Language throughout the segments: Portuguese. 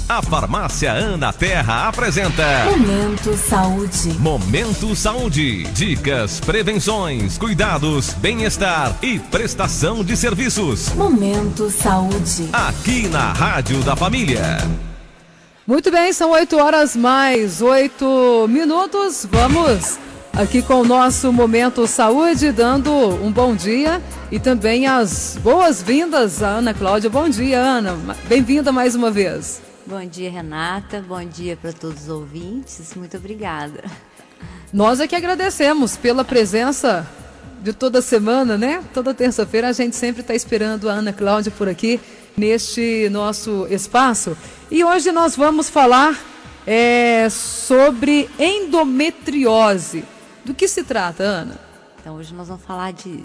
A Farmácia Ana Terra apresenta Momento Saúde. Momento Saúde. Dicas, prevenções, cuidados, bem-estar e prestação de serviços. Momento Saúde. Aqui na Rádio da Família. Muito bem, são 8 horas mais 8 minutos. Vamos aqui com o nosso Momento Saúde, dando um bom dia e também as boas-vindas à Ana Cláudia. Bom dia, Ana. Bem-vinda mais uma vez. Bom dia, Renata. Bom dia para todos os ouvintes. Muito obrigada. Nós é que agradecemos pela presença de toda semana, né? Toda terça-feira a gente sempre está esperando a Ana Cláudia por aqui neste nosso espaço. E hoje nós vamos falar sobre endometriose. Do que se trata, Ana? Então, hoje nós vamos falar de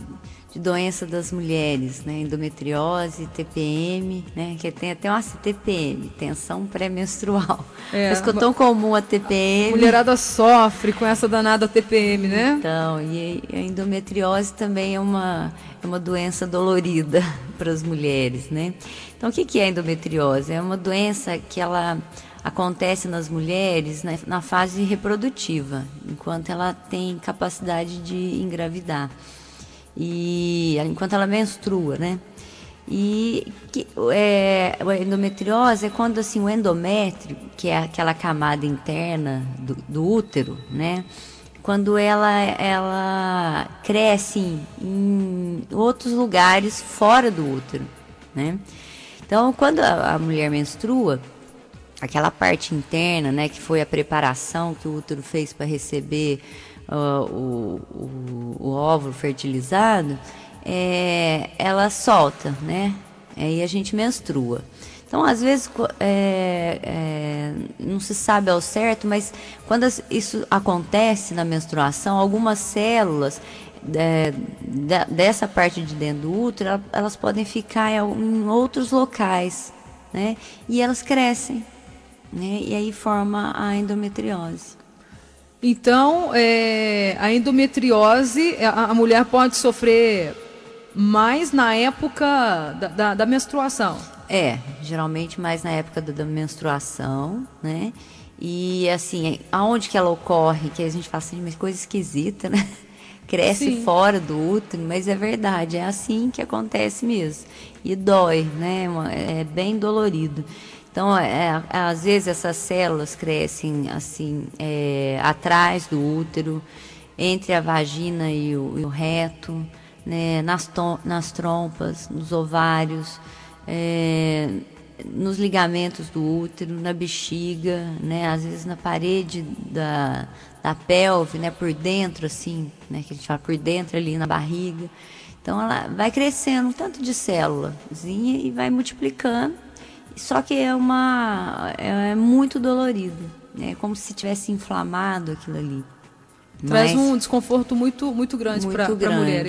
doença das mulheres, né? Endometriose, TPM, né? Que tem até uma TPM, tensão pré-menstrual. Mas ficou tão comum a TPM. A mulherada sofre com essa danada TPM, né? Então, e a endometriose também é uma doença dolorida para as mulheres, né? Então, o que é a endometriose? É uma doença que ela acontece nas mulheres na fase reprodutiva, enquanto ela tem capacidade de engravidar. E enquanto ela menstrua, né? E a endometriose é quando assim, o endométrio, que é aquela camada interna do útero, né? Quando ela cresce em outros lugares fora do útero, né? Então, quando a mulher menstrua, aquela parte interna, né, que foi a preparação que o útero fez para receber o óvulo fertilizado, ela solta, né? Aí a gente menstrua. Então, às vezes, não se sabe ao certo, mas quando isso acontece na menstruação, algumas células dessa parte de dentro do útero, elas podem ficar em outros locais, né? E elas crescem, né? E aí forma a endometriose. Então, a endometriose, a mulher pode sofrer mais na época da menstruação. Geralmente mais na época da menstruação, né? E assim, aonde que ela ocorre, que a gente fala assim, mas coisa esquisita, né? Cresce Sim. fora do útero, mas é verdade, é assim que acontece mesmo. E dói, né? É bem dolorido. Então, às vezes essas células crescem assim, atrás do útero, entre a vagina e o reto, né? Nas trompas, nos ovários, nos ligamentos do útero, na bexiga, né? Às vezes na parede da pelve, né? Por dentro, assim, né? Que a gente fala por dentro ali na barriga. Então, ela vai crescendo um tanto de célulazinha e vai multiplicando. Só que é muito dolorido, né? Como se tivesse inflamado aquilo ali. Traz um desconforto muito, muito grande para a mulher,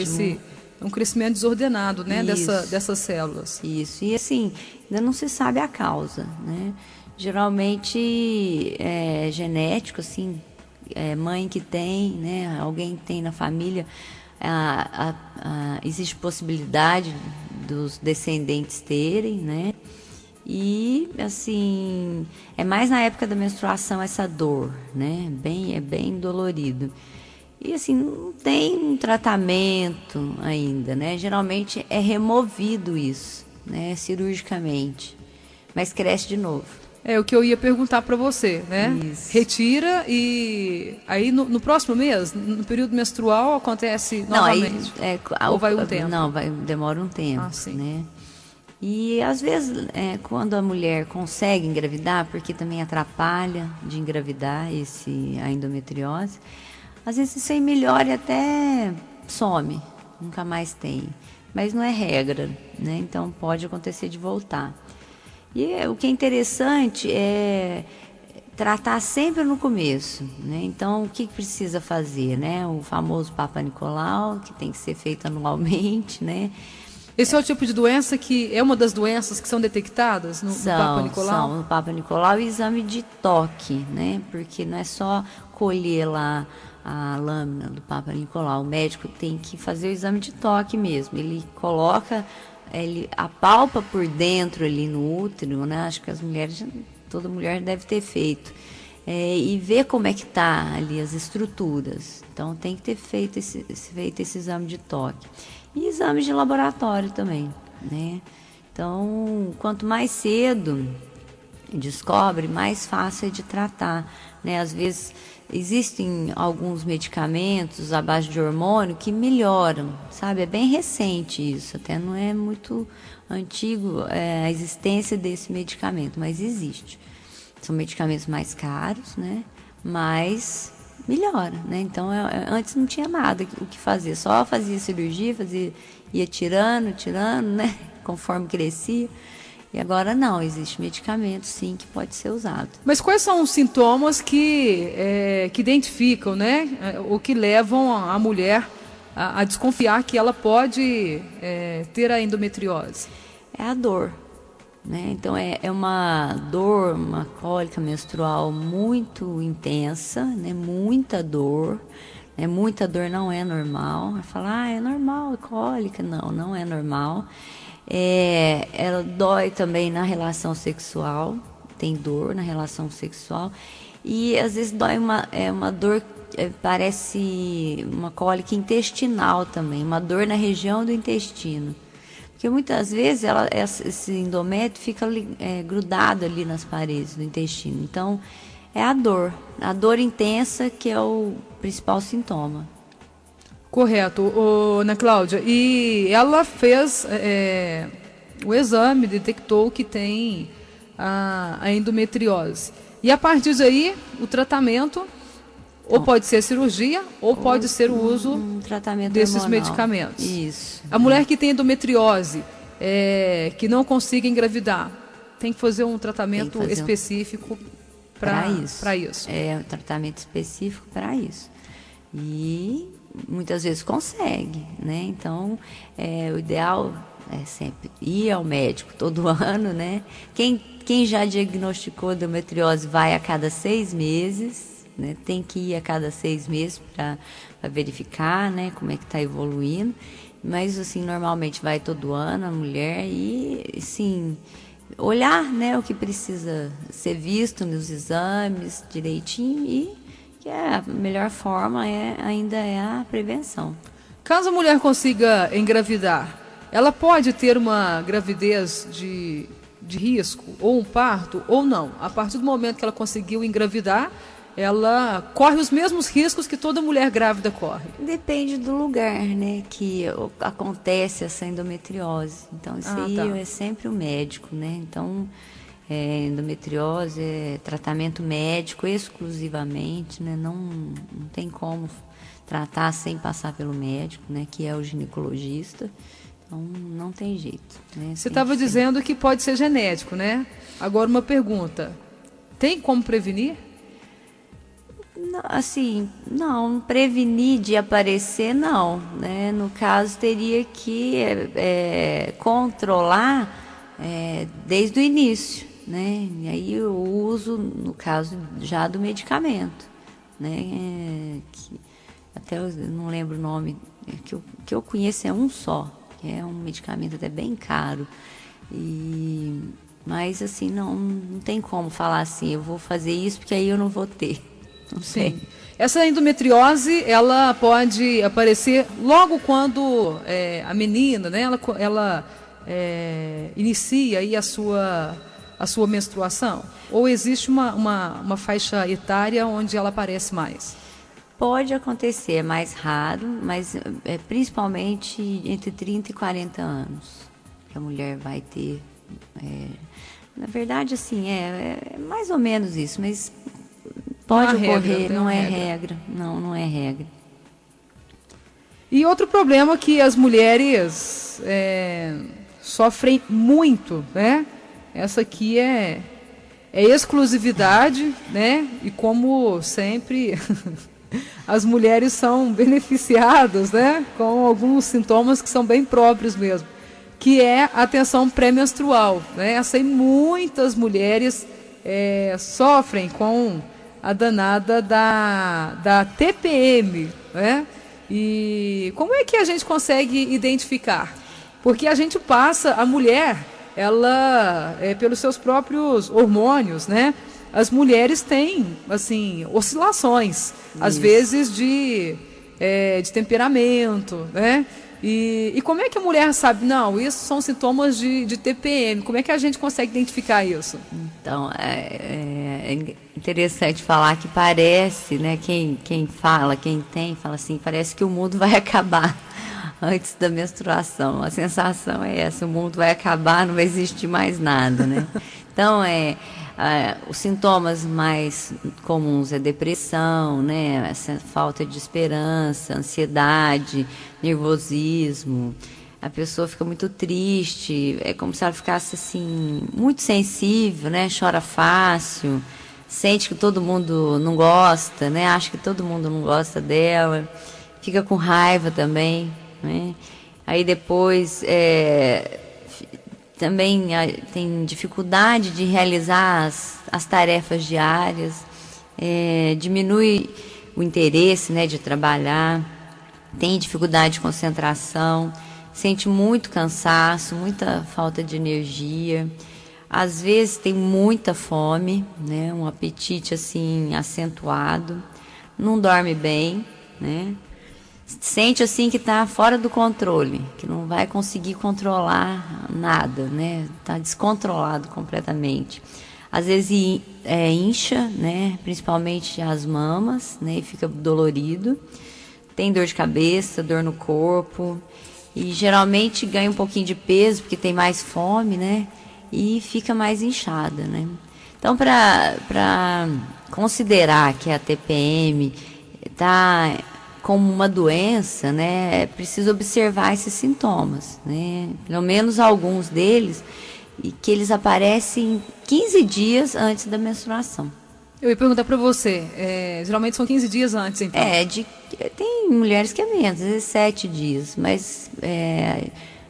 um crescimento desordenado, né? Dessas células. Isso, e assim, ainda não se sabe a causa, né? Geralmente é genético, assim, mãe que tem, né? Alguém que tem na família, existe possibilidade dos descendentes terem, né? E, assim, é mais na época da menstruação essa dor, né? É bem dolorido. E, assim, não tem um tratamento ainda, né? Geralmente é removido isso, né? Cirurgicamente. Mas cresce de novo. É o que eu ia perguntar para você, né? Isso. Retira e aí no próximo mês, no período menstrual, acontece novamente? Não, ou vai um tempo? Não, demora um tempo, sim. né? E às vezes, quando a mulher consegue engravidar, porque também atrapalha de engravidar a endometriose, às vezes isso aí melhora e até some, nunca mais tem. Mas não é regra, né? Então pode acontecer de voltar. E o que é interessante é tratar sempre no começo, né? Então, o que precisa fazer, né? O famoso Papa Nicolau, que tem que ser feito anualmente, né? Esse é o tipo de doença que é uma das doenças que são detectadas no Papa Nicolau? São no Papa Nicolau e exame de toque, né? Porque não é só colher lá a lâmina do Papa Nicolau. O médico tem que fazer o exame de toque mesmo. Ele coloca, ele apalpa por dentro ali no útero, né? Acho que as mulheres toda mulher deve ter feito. E ver como é que tá ali as estruturas. Então tem que ter feito esse exame de toque. E exames de laboratório também, né? Então, quanto mais cedo descobre, mais fácil é de tratar, né? Às vezes existem alguns medicamentos à base de hormônio que melhoram, sabe? É bem recente isso, até não é muito antigo a existência desse medicamento, mas existe. São medicamentos mais caros, né? Mas melhora, né? Então, antes não tinha nada o que fazer, só fazia cirurgia, ia tirando, né? Conforme crescia. E agora não, existe medicamento, sim, que pode ser usado. Mas quais são os sintomas que identificam, né? Ou que levam a mulher a desconfiar que ela pode ter a endometriose? É a dor, né? Então é uma dor, uma cólica menstrual muito intensa, né? Muita dor. Muita dor não é normal. Vai falar, é normal, é cólica. Não, não é normal. Ela dói também na relação sexual, tem dor na relação sexual e às vezes dói uma dor, parece uma cólica intestinal também, uma dor na região do intestino, porque muitas vezes esse endométrio fica grudado ali nas paredes do intestino, então é a dor intensa que é o principal sintoma. Correto, Ana Cláudia. E ela fez o exame, detectou que tem a endometriose. E a partir daí, o tratamento, ou pode ser cirurgia, ou pode ser o uso tratamento desses hormonal. medicamentos. Isso. A mulher que tem endometriose, que não consiga engravidar, tem que fazer um tratamento específico para isso. Um tratamento específico para isso. E muitas vezes consegue, né? Então, o ideal é sempre ir ao médico todo ano, né? Quem já diagnosticou endometriose vai a cada 6 meses, né? Tem que ir a cada 6 meses para verificar, né? Como é que está evoluindo. Mas, assim, normalmente vai todo ano a mulher e, assim, olhar, né? O que precisa ser visto nos exames direitinho e que a melhor forma ainda é a prevenção. Caso a mulher consiga engravidar, ela pode ter uma gravidez de risco, ou um parto, ou não. A partir do momento que ela conseguiu engravidar, ela corre os mesmos riscos que toda mulher grávida corre. Depende do lugar, né, que acontece essa endometriose. Então, isso é sempre o médico, né? Então, endometriose é tratamento médico exclusivamente, né? Não tem como tratar sem passar pelo médico, né? Que é o ginecologista. Então não tem jeito, né? Você estava dizendo que pode ser genético, né? Agora uma pergunta: tem como prevenir? Não, assim, não, prevenir de aparecer não, né? No caso teria que controlar desde o início. Né? E aí o uso, no caso, já do medicamento, né? Que até eu não lembro o nome, que eu conheço é um só, que é um medicamento até bem caro. Mas assim, não tem como falar assim, eu vou fazer isso porque aí eu não vou ter. Não sei. Essa endometriose, ela pode aparecer logo quando a menina, né? Ela inicia aí a sua menstruação? Ou existe uma faixa etária onde ela aparece mais? Pode acontecer, é mais raro, mas principalmente entre 30 e 40 anos que a mulher vai ter. Na verdade, assim, é mais ou menos isso, mas pode ocorrer, não é regra. Não é regra. E outro problema que as mulheres sofrem muito, né? Essa aqui é exclusividade, né? E como sempre, as mulheres são beneficiadas, né? Com alguns sintomas que são bem próprios mesmo, que é a tensão pré-menstrual, né? Essa aí muitas mulheres sofrem com a danada da TPM, né? E como é que a gente consegue identificar? Porque a gente passa, a mulher, ela, pelos seus próprios hormônios, né? As mulheres têm, assim, oscilações, às vezes de temperamento, né? E como é que a mulher sabe? Não, isso são sintomas de TPM. Como é que a gente consegue identificar isso? Então, é interessante falar que parece, né? Quem fala assim, parece que o mundo vai acabar antes da menstruação. A sensação é essa, o mundo vai acabar, não vai existir mais nada, né? Então, os sintomas mais comuns é depressão, né? Essa falta de esperança, ansiedade, nervosismo. A pessoa fica muito triste, é como se ela ficasse assim, muito sensível, né? Chora fácil, sente que todo mundo não gosta, né? Acha que todo mundo não gosta dela, fica com raiva também, né? Aí depois também tem dificuldade de realizar as tarefas diárias, diminui o interesse, né, de trabalhar, tem dificuldade de concentração, sente muito cansaço, muita falta de energia, às vezes tem muita fome, né, um apetite assim acentuado, não dorme bem, né? Sente assim que está fora do controle, que não vai conseguir controlar nada, né? Está descontrolado completamente. Às vezes incha, né? Principalmente as mamas, né? E fica dolorido. Tem dor de cabeça, dor no corpo. E geralmente ganha um pouquinho de peso, porque tem mais fome, né? E fica mais inchada, né? Então, para considerar que a TPM está como uma doença, né, é preciso observar esses sintomas, né, pelo menos alguns deles, e que eles aparecem 15 dias antes da menstruação. Eu ia perguntar para você, geralmente são 15 dias antes, então? Tem mulheres que é menos, às vezes 7 dias, mas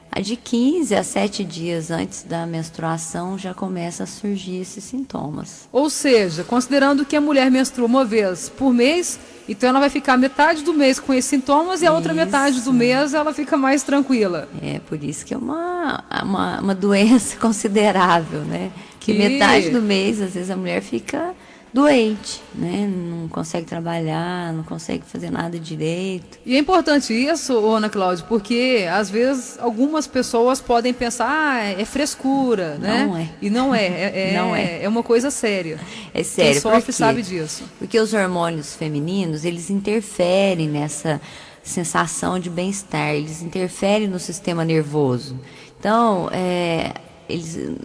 a de 15 a 7 dias antes da menstruação já começa a surgir esses sintomas. Ou seja, considerando que a mulher menstrua uma vez por mês, então ela vai ficar metade do mês com esses sintomas e a outra metade do mês ela fica mais tranquila. Por isso que é uma doença considerável, né? Que metade do mês, às vezes, a mulher fica doente, né? Não consegue trabalhar, não consegue fazer nada direito. E é importante isso, Ana Cláudia, porque às vezes algumas pessoas podem pensar, é frescura, né? Não é. E não é. Não é. É uma coisa séria. É sério. Quem sofre sabe disso. Porque os hormônios femininos, eles interferem nessa sensação de bem-estar, eles interferem no sistema nervoso. Então,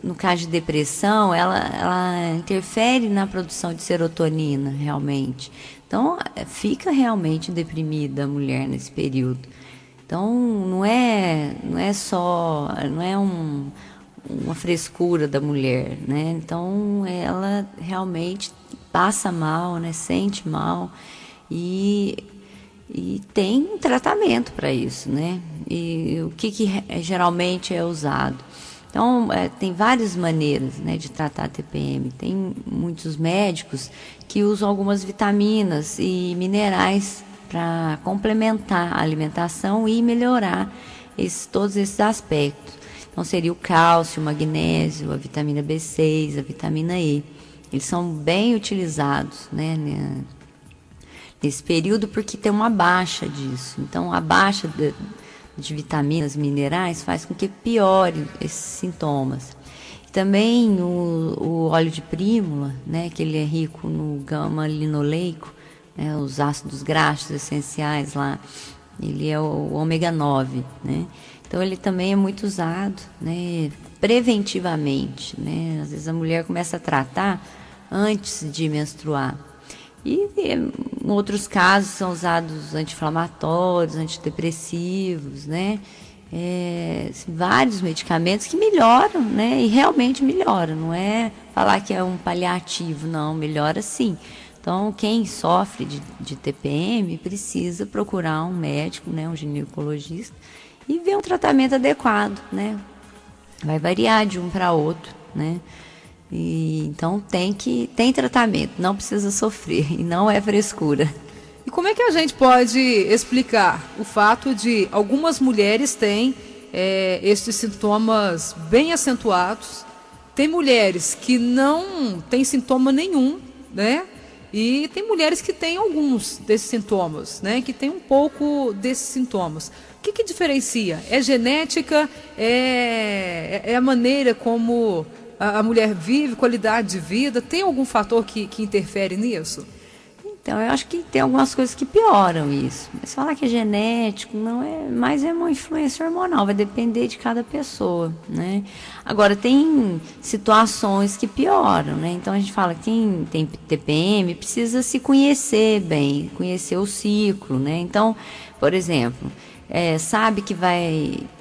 no caso de depressão, ela interfere na produção de serotonina, realmente. Então, fica realmente deprimida a mulher nesse período. Então, não é uma frescura da mulher, né? Então, ela realmente passa mal, né? Sente mal e tem um tratamento para isso, né? E o que geralmente é usado? Então, tem várias maneiras, né, de tratar a TPM. Tem muitos médicos que usam algumas vitaminas e minerais para complementar a alimentação e melhorar todos esses aspectos. Então, seria o cálcio, o magnésio, a vitamina B6, a vitamina E. Eles são bem utilizados, né, nesse período porque tem uma baixa disso. Então, a baixa de vitaminas, minerais, faz com que piore esses sintomas. Também o óleo de prímula, né, que ele é rico no gama-linoleico, né, os ácidos graxos essenciais lá, ele é o ômega 9, né? Então ele também é muito usado, né, preventivamente, né? Às vezes a mulher começa a tratar antes de menstruar. E em outros casos são usados anti-inflamatórios, antidepressivos, né? Vários medicamentos que melhoram, né? E realmente melhoram. Não é falar que é um paliativo, não, melhora sim. Então, quem sofre de TPM precisa procurar um médico, né? Um ginecologista, e ver um tratamento adequado, né? Vai variar de um para outro, né? Então tem tratamento, não precisa sofrer e não é frescura. E como é que a gente pode explicar o fato de algumas mulheres têm esses sintomas bem acentuados. Tem mulheres que não têm sintoma nenhum, né? E tem mulheres que têm alguns desses sintomas, né? Que têm um pouco desses sintomas. O que diferencia? É genética? É a maneira como a mulher vive, qualidade de vida? Tem algum fator que interfere nisso? Então, eu acho que tem algumas coisas que pioram isso. Mas falar que é genético, não é, mas é uma influência hormonal, vai depender de cada pessoa, né? Agora, tem situações que pioram, né? Então, a gente fala que quem tem TPM precisa se conhecer bem, conhecer o ciclo, né? Então, por exemplo, sabe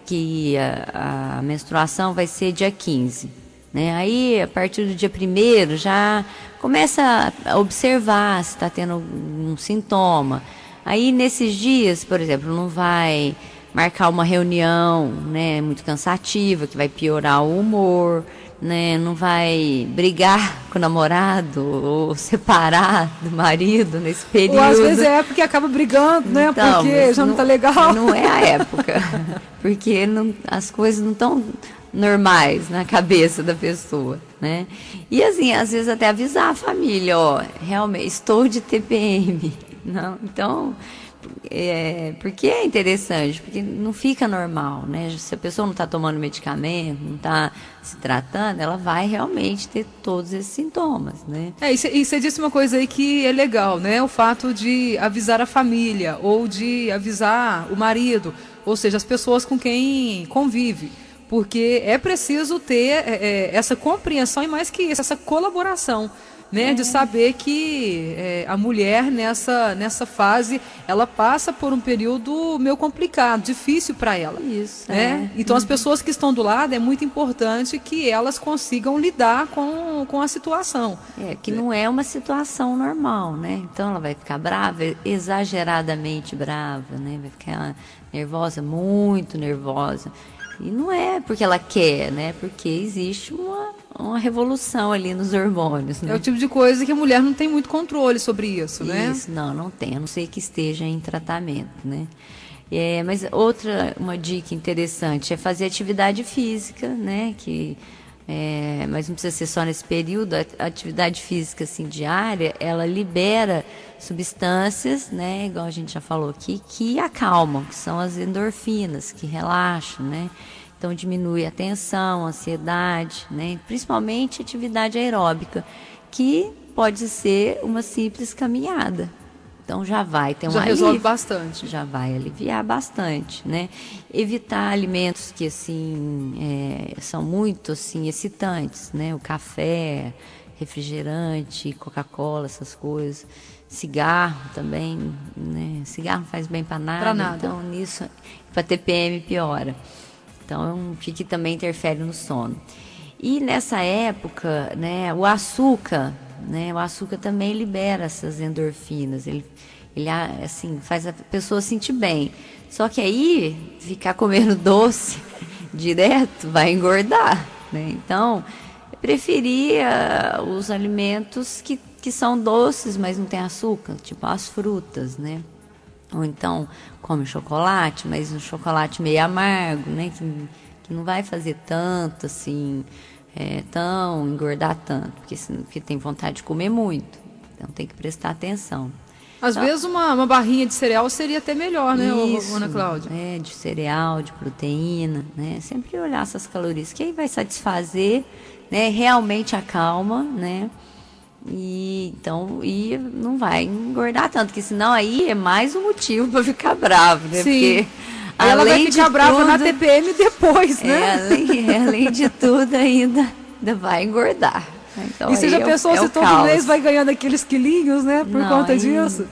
que a menstruação vai ser dia 15, né? Aí, a partir do dia 1º, já começa a observar se está tendo algum sintoma. Aí, nesses dias, por exemplo, não vai marcar uma reunião, né, muito cansativa, que vai piorar o humor, né? Não vai brigar com o namorado ou separar do marido nesse período. Ou às vezes porque acaba brigando, né? Então, porque já não está legal. Não é a época, porque as coisas não estão normais na cabeça da pessoa, né? E assim, às vezes até avisar a família, realmente estou de TPM, não? Então, porque é interessante, porque não fica normal, né? Se a pessoa não está tomando medicamento, não está se tratando, ela vai realmente ter todos esses sintomas, né? E você disse uma coisa aí que é legal, né? O fato de avisar a família ou de avisar o marido, ou seja, as pessoas com quem convive. Porque é preciso ter essa compreensão e, mais que isso, essa colaboração, né? De saber que a mulher, nessa fase, ela passa por um período meio complicado, difícil para ela. Isso, né? Então, as pessoas que estão do lado, é muito importante que elas consigam lidar com a situação. Que não é uma situação normal, né? Então, ela vai ficar brava, exageradamente brava, né? Vai ficar nervosa, muito nervosa. E não é porque ela quer, né? Porque existe uma revolução ali nos hormônios, né? É o tipo de coisa que a mulher não tem muito controle sobre isso, né? Isso, não tem, a não ser que esteja em tratamento, né? Mas uma dica interessante é fazer atividade física, né? Mas não precisa ser só nesse período. A atividade física, assim, diária, ela libera substâncias, né, igual a gente já falou aqui, que acalmam, que são as endorfinas, que relaxam, né? Então diminui a tensão, a ansiedade, né? Principalmente atividade aeróbica, que pode ser uma simples caminhada. Então já vai ter já resolve bastante. Já vai aliviar bastante, né? Evitar alimentos que assim são muito assim excitantes, né? O café, refrigerante, Coca-Cola, essas coisas. Cigarro também, né? Cigarro não faz bem para nada. Para nada. Então nisso, para TPM piora. Então o que também interfere no sono. E nessa época, né? O açúcar também libera essas endorfinas. Ele assim faz a pessoa sentir bem. Só que aí ficar comendo doce direto vai engordar, né? Então eu preferia os alimentos que são doces, mas não tem açúcar, tipo as frutas, né? Ou então come chocolate, mas um chocolate meio amargo, né? Que não vai fazer tanto assim, engordar tanto, porque tem vontade de comer muito. Então tem que prestar atenção. Às vezes uma barrinha de cereal seria até melhor, né, isso, Ana Cláudia? De cereal, de proteína, né? Sempre olhar essas calorias, que aí vai satisfazer, né? Realmente acalma, né? E não vai engordar tanto, porque senão aí é mais um motivo para ficar bravo, né? Sim. Porque aí ela vai ficar brava na TPM depois, né? Além de tudo, ainda vai engordar. Então, e você já pensou se todo mês vai ganhando aqueles quilinhos, né? Por conta disso?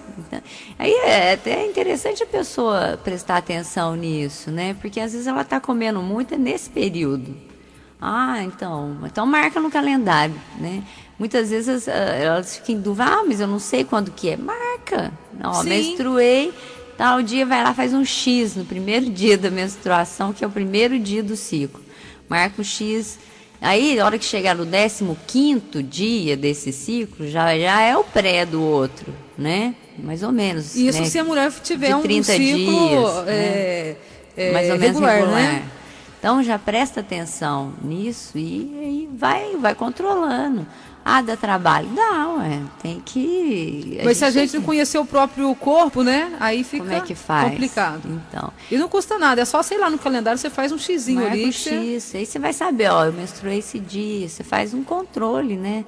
Aí é até interessante a pessoa prestar atenção nisso, né? Porque às vezes ela está comendo muito nesse período. Então marca no calendário, né? Muitas vezes elas ficam em dúvida, mas eu não sei quando que é. Marca. Menstruei, tal dia, vai lá, faz um X no primeiro dia da menstruação, que é o primeiro dia do ciclo. Marca o X. Aí, na hora que chegar no 15º dia desse ciclo, já é o pré do outro, né? Mais ou menos. Isso, né? se a mulher tiver de 30 um ciclo dias, mais ou menos regular, regular. né? Então já presta atenção nisso e vai controlando. Ah, dá trabalho? Dá, ué. Tem que... Mas se a gente não conhecer o próprio corpo, né? Aí fica Como é que faz? complicado. Então. E não custa nada, é só, sei lá, no calendário você faz um xizinho Marca ali. um X, aí você vai saber, ó, eu menstruei esse dia, você faz um controle, né?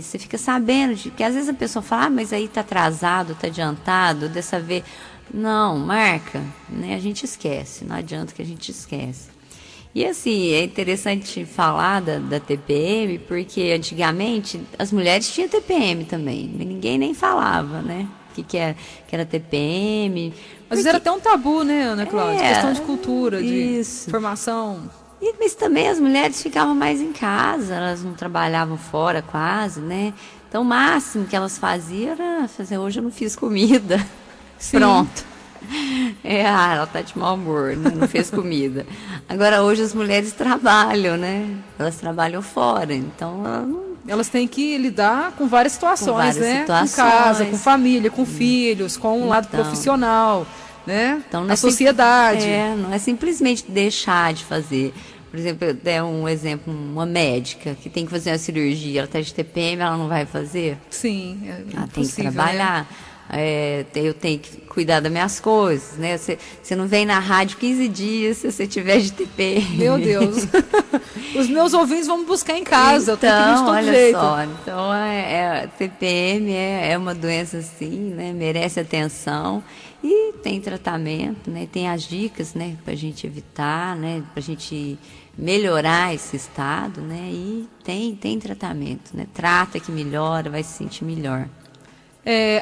Você fica sabendo, porque às vezes a pessoa fala, mas aí tá atrasado, tá adiantado, dessa vez... Não, marca, né? A gente esquece, não adianta que a gente esquece. E assim, é interessante falar da TPM, porque antigamente as mulheres tinham TPM também, mas ninguém nem falava, né? Que era TPM. Mas era até um tabu, né, Ana Cláudia? Questão de cultura, de isso. formação. Mas também as mulheres ficavam mais em casa, elas não trabalhavam fora quase, né? Então o máximo que elas faziam era fazer, hoje eu não fiz comida. Sim. Pronto. Ela tá de mau humor, né? Não fez comida. Agora, hoje as mulheres trabalham, né? Elas trabalham fora, então elas têm que lidar com várias situações, né? Situações. Com casa, com família, com filhos, com o lado profissional, né? Então, a sociedade. Não é simplesmente deixar de fazer. Por exemplo, eu der um exemplo, uma médica que tem que fazer uma cirurgia, ela está de TPM, ela não vai fazer? Sim, ela tem que trabalhar. Né? Eu tenho que cuidar das minhas coisas, né? Você não vem na rádio 15 dias se você tiver de TPM. Meu Deus. Os meus ouvintes vão me buscar em casa, então, eu tenho que vir de todo olha jeito. Só, então, TPM é uma doença assim, né? Merece atenção e tem tratamento, né? Tem as dicas, né? Pra gente evitar, né? Pra gente melhorar esse estado, né? E tem tratamento, né? Trata que melhora, vai se sentir melhor.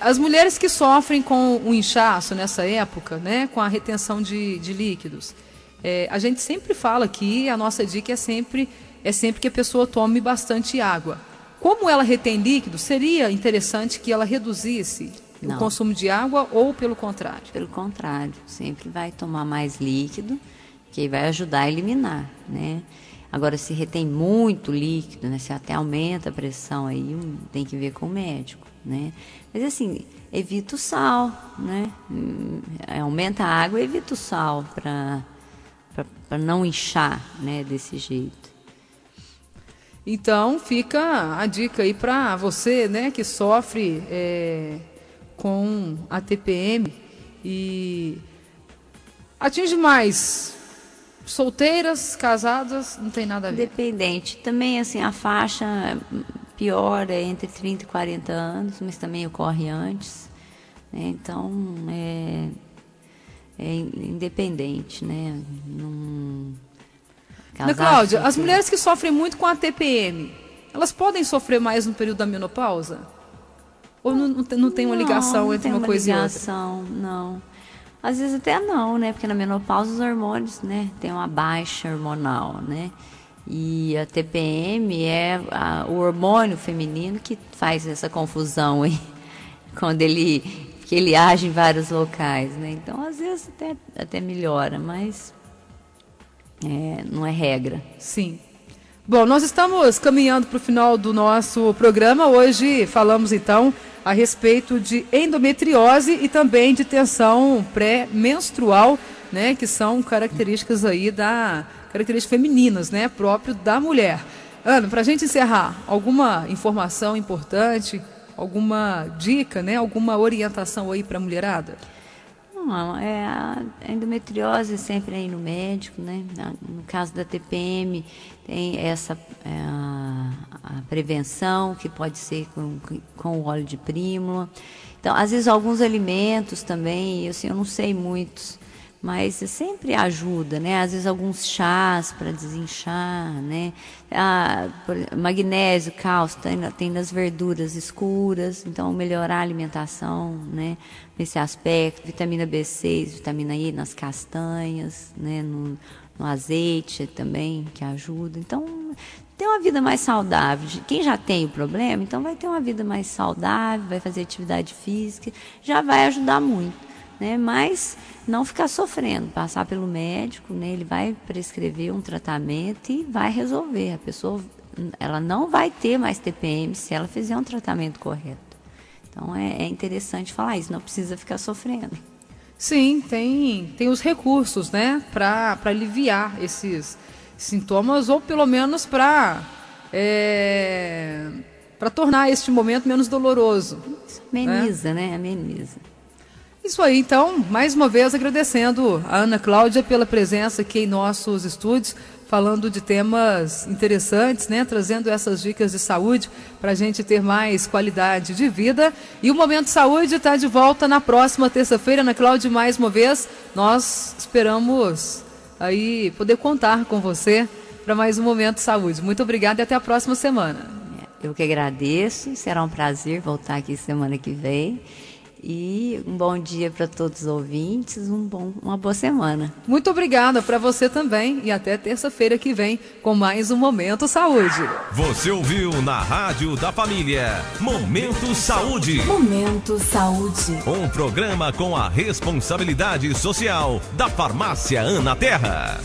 As mulheres que sofrem com o inchaço nessa época, né, com a retenção de líquidos, a gente sempre fala aqui, a nossa dica é sempre que a pessoa tome bastante água. Como ela retém líquido, seria interessante que ela reduzisse o consumo de água ou pelo contrário? Pelo contrário, sempre vai tomar mais líquido, que vai ajudar a eliminar, né? Agora, se retém muito líquido, né, se até aumenta a pressão, aí tem que ver com o médico, né? Mas assim, evita o sal, né? Aumenta a água e evita o sal para não inchar, né, desse jeito. Então, fica a dica aí para você, né, que sofre com a TPM e atinge mais solteiras, casadas, não tem nada a ver. Dependente. Também, assim, a faixa pior é entre 30 e 40 anos, mas também ocorre antes, né? Então, é independente, né? Ana Cláudia, as mulheres que sofrem muito com a TPM, elas podem sofrer mais no período da menopausa? Ou não tem uma ligação entre uma coisa e outra? Não, não. Às vezes até não, né? Porque na menopausa os hormônios, né? Tem uma baixa hormonal, né? E a TPM é o hormônio feminino que faz essa confusão aí, quando ele age em vários locais, né? Então, às vezes até melhora, mas não é regra. Sim. Bom, nós estamos caminhando para o final do nosso programa. Hoje falamos, então, a respeito de endometriose e também de tensão pré-menstrual, né, que são características aí características femininas, né, próprio da mulher. Ana, para a gente encerrar, alguma informação importante, alguma dica, né, alguma orientação aí para a mulherada? Não, a endometriose sempre é ir no médico, né? No caso da TPM, tem a prevenção, que pode ser com o óleo de prímula. Então, às vezes, alguns alimentos também, assim, eu não sei muitos, mas sempre ajuda, né? Às vezes, alguns chás para desinchar, né? Magnésio, cálcio, tem nas verduras escuras, então melhorar a alimentação, né? Nesse aspecto, vitamina B6, vitamina I nas castanhas, né? No azeite também, que ajuda. Então, ter uma vida mais saudável. Quem já tem o problema, então vai ter uma vida mais saudável, vai fazer atividade física, já vai ajudar muito, né? Mas não ficar sofrendo, passar pelo médico, né? Ele vai prescrever um tratamento e vai resolver. A pessoa, ela não vai ter mais TPM se ela fizer um tratamento correto. Então, é interessante falar isso, não precisa ficar sofrendo. Sim, tem os recursos, né, para aliviar esses sintomas, ou pelo menos para tornar este momento menos doloroso. Isso ameniza, né? Ameniza. Isso aí, então, mais uma vez agradecendo a Ana Cláudia pela presença aqui em nossos estúdios, falando de temas interessantes, né? Trazendo essas dicas de saúde para a gente ter mais qualidade de vida. E o Momento Saúde está de volta na próxima terça-feira. Ana Cláudia, mais uma vez, nós esperamos aí poder contar com você para mais um Momento Saúde. Muito obrigada e até a próxima semana. Eu que agradeço, será um prazer voltar aqui semana que vem. E um bom dia para todos os ouvintes, uma boa semana. Muito obrigada para você também e até terça-feira que vem com mais um Momento Saúde. Você ouviu na Rádio da Família, Momento Saúde. Momento Saúde. Um programa com a responsabilidade social da Farmácia Ana Terra.